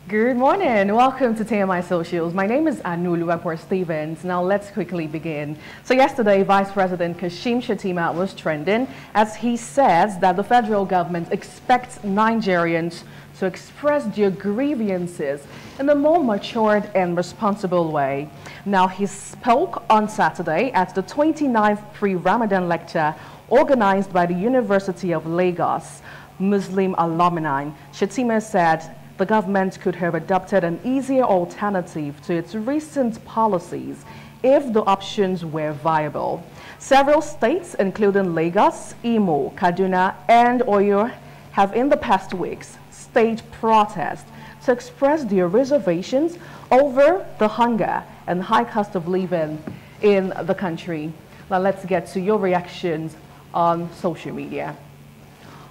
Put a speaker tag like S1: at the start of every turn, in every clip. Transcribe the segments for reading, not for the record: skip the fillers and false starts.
S1: Good morning. Welcome to TMI Socials. My name is Anulu Stevens. Now let's quickly begin. So yesterday, Vice President Kashim Shettima was trending as he says that the federal government expects Nigerians to express their grievances in a more matured and responsible way. Now he spoke on Saturday at the 29th pre-Ramadan lecture organized by the University of Lagos Muslim Alumni. Shettima said the government could have adopted an easier alternative to its recent policies if the options were viable. Several states, including Lagos, Imo, Kaduna, and Oyo, have in the past weeks staged protests to express their reservations over the hunger and high cost of living in the country. Now let's get to your reactions on social media.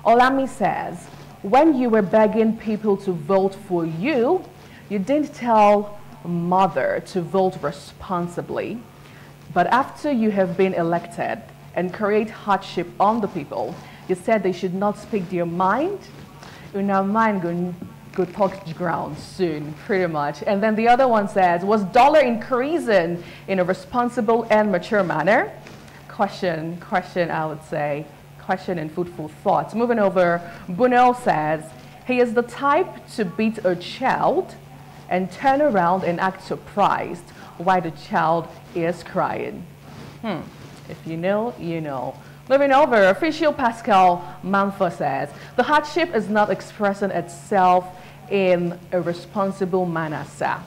S1: Olami says, when you were begging people to vote for you, you didn't tell mother to vote responsibly. But after you have been elected and create hardship on the people, you said they should not speak their mind. Your mind go touch the ground soon, pretty much. And then the other one says, was dollar increasing in a responsible and mature manner? Question, I would say. Question and food for thought. Moving over, Bunel says, he is the type to beat a child and turn around and act surprised while the child is crying. If you know, you know. Moving over, official Pascal Manfa says, the hardship is not expressing itself in a responsible manner, sir.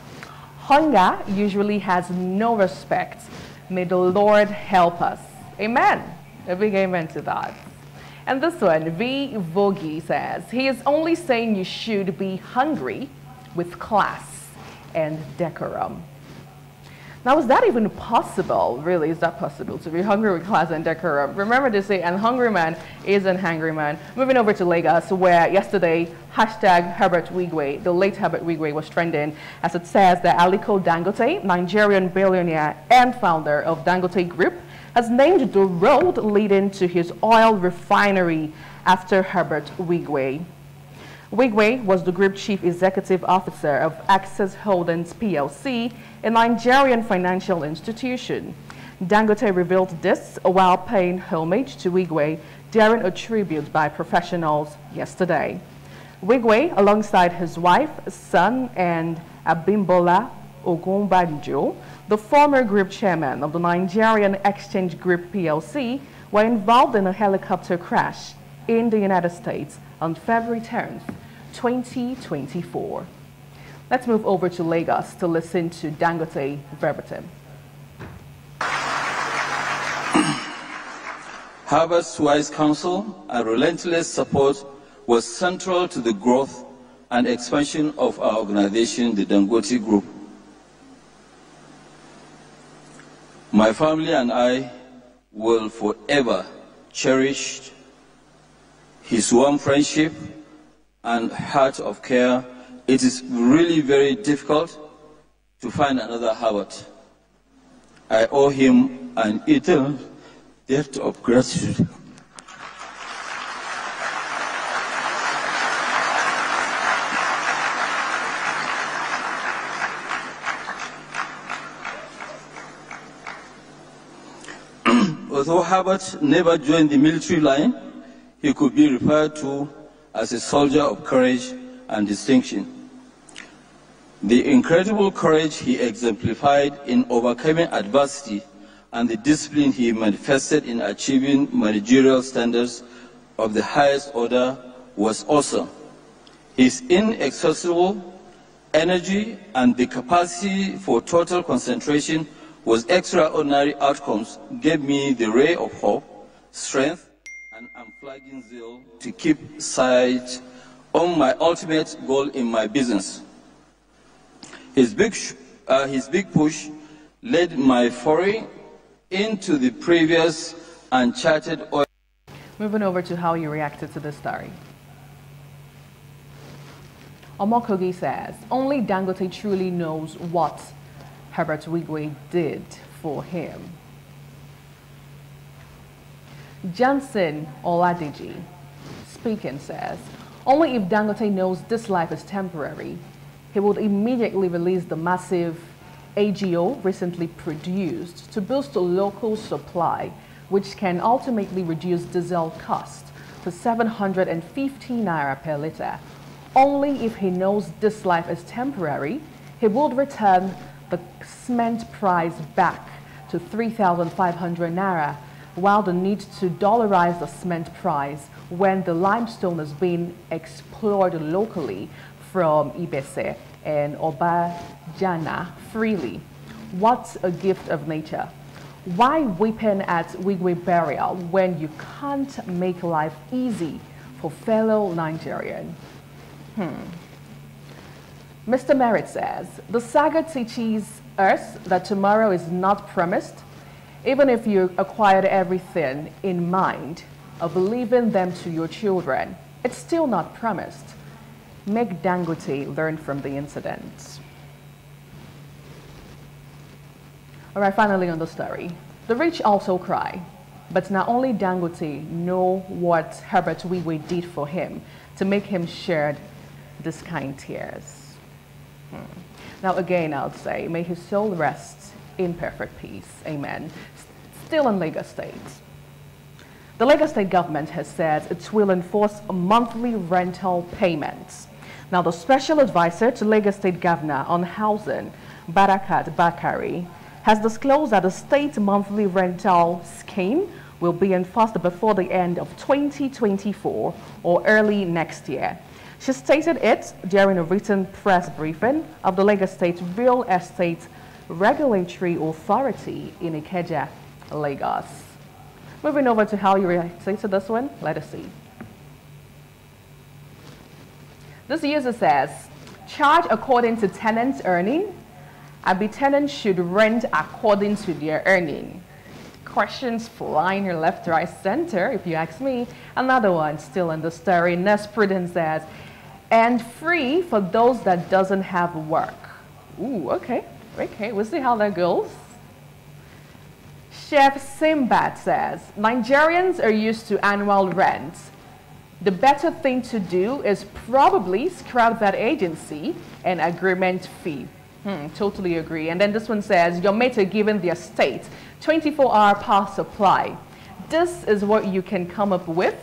S1: Hunger usually has no respect. May the Lord help us. Amen. A big amen to that. And this one, V. Vogie says, he is only saying you should be hungry with class and decorum. Now, is that even possible? Really, is that possible to be hungry with class and decorum? Remember to say, an hungry man is an hangry man. Moving over to Lagos, where yesterday, hashtag Herbert Wigwe, the late Herbert Wigwe, was trending, as it says that Aliko Dangote, Nigerian billionaire and founder of Dangote Group, has named the road leading to his oil refinery after Herbert Wigwe. Wigwe was the group chief executive officer of Access Holdings Plc, a Nigerian financial institution. Dangote revealed this while paying homage to Wigwe during a tribute by professionals yesterday. Wigwe, alongside his wife, son, and Abimbola Ogunbanjo, the former group chairman of the Nigerian Exchange Group PLC, were involved in a helicopter crash in the United States on February 10th, 2024. Let's move over to Lagos to listen to Dangote verbatim.
S2: Herbert's wise counsel and relentless support was central to the growth and expansion of our organization, the Dangote Group. My family and I will forever cherish his warm friendship and heart of care. It is really very difficult to find another Herbert. I owe him an eternal debt of gratitude. Although Herbert never joined the military line, he could be referred to as a soldier of courage and distinction. The incredible courage he exemplified in overcoming adversity and the discipline he manifested in achieving managerial standards of the highest order was awesome. His inexhaustible energy and the capacity for total concentration was extraordinary outcomes gave me the ray of hope, strength, and unflagging zeal to keep sight on my ultimate goal in my business. His big push led my foray into the previous uncharted oil.
S1: Moving over to how you reacted to this story. Omokogi says, only Dangote truly knows what Herbert Wigwe did for him. Johnson Oladiji speaking says, only if Dangote knows this life is temporary, he would immediately release the massive AGO recently produced to boost the local supply, which can ultimately reduce diesel cost to 750 naira per litre. Only if he knows this life is temporary, he would return the cement price back to 3,500 naira, while the need to dollarize the cement price when the limestone is being explored locally from Ibese and Obajana freely. What a gift of nature. Why weeping at Wigwe burial when you can't make life easy for fellow Nigerian? Mr. Merritt says, the saga teaches us that tomorrow is not promised, even if you acquired everything in mind of leaving them to your children. It's still not promised. Make Dangote learn from the incident. All right, finally on the story. The rich also cry, but not only Dangote know what Herbert Wigwe did for him to make him shed this kind tears. Now again, I would say, may his soul rest in perfect peace. Amen. Still in Lagos State. The Lagos State government has said it will enforce monthly rental payments. Now, the special advisor to Lagos State Governor on Housing, Barakat Bakari, has disclosed that the state monthly rental scheme will be enforced before the end of 2024 or early next year. She stated it during a written press briefing of the Lagos State Real Estate Regulatory Authority in Ikeja, Lagos. Moving over to how you react to this one, let us see. This user says, charge according to tenants' earning, and the tenants should rent according to their earning. Questions flying here left, right, center, if you ask me. Another one still in the story. Nurse Prudence says, and free for those that doesn't have work. Ooh, okay, we'll see how that goes. Chef Simbat says, Nigerians are used to annual rents. The better thing to do is probably scrap that agency and agreement fee. Totally agree. And then this one says, your mates are giving their state 24-hour power supply. This is what you can come up with?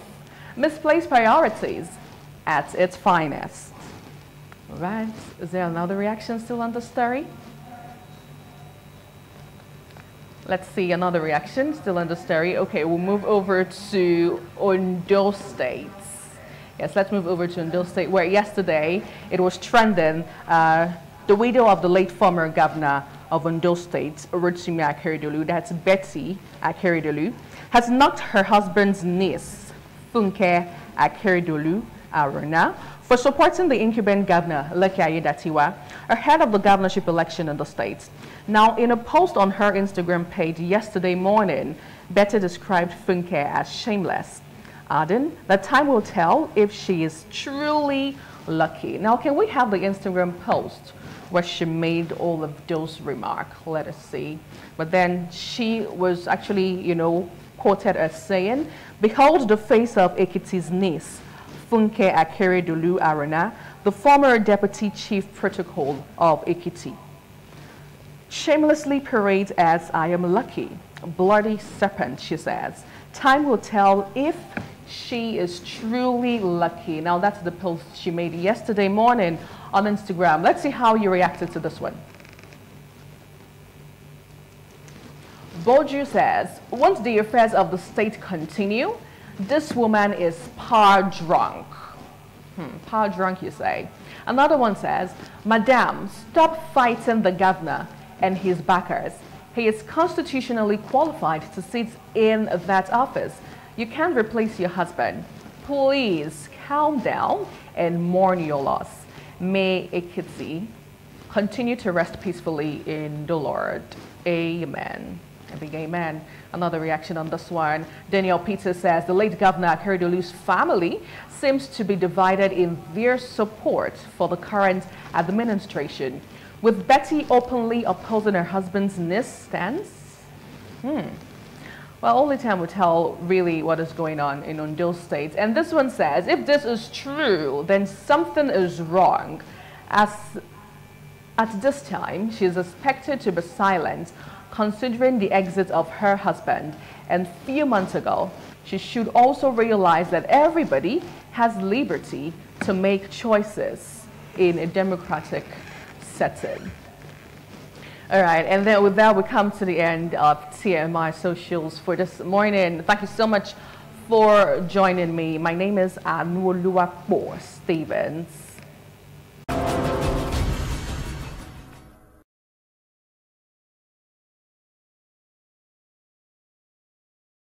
S1: Misplaced priorities at its finest. All right, is there another reaction still on the story? Let's see another reaction still on the story. Okay, we'll move over to Ondo State. Yes, let's move over to Ondo State, where yesterday it was trending. The widow of the late former governor of Ondo State, Rotimi Akeredolu, that's Betty Akeredolu, has knocked her husband's niece, Funke Akeredolu Aruna, for supporting the incumbent governor, Lucky Ayedatiwa, ahead of the governorship election in the state. Now, in a post on her Instagram page yesterday morning, Betty described Funke as shameless, adding that time will tell if she is truly lucky. Now, can we have the Instagram post where she made all of those remarks? Let us see. But then she was actually, quoted as saying, behold the face of Ekiti's niece, Funke Akeredolu Aruna, the former deputy chief protocol of Ekiti. Shamelessly parades as I am lucky. Bloody serpent, she says. Time will tell if she is truly lucky. Now that's the post she made yesterday morning on Instagram. Let's see how you reacted to this one. Boju says, once the affairs of the state continue, this woman is power drunk. Power drunk, you say. Another one says, Madam, stop fighting the governor and his backers. He is constitutionally qualified to sit in that office. You can't replace your husband. Please calm down and mourn your loss. May Ekiti continue to rest peacefully in the Lord. Amen. A big amen. Another reaction on this one. Daniel Peters says, the late governor Akeredolu's family seems to be divided in their support for the current administration, with Betty openly opposing her husband's niece stance. Well, only time will tell really what is going on in Ondo State. And this one says, if this is true, then something is wrong. As at this time, she is expected to be silent, considering the exit of her husband. And a few months ago, she should also realize that everybody has liberty to make choices in a democratic setting. All right, and then with that, we come to the end of TMI Socials for this morning. Thank you so much for joining me. My name is Anuoluwapo Stevens.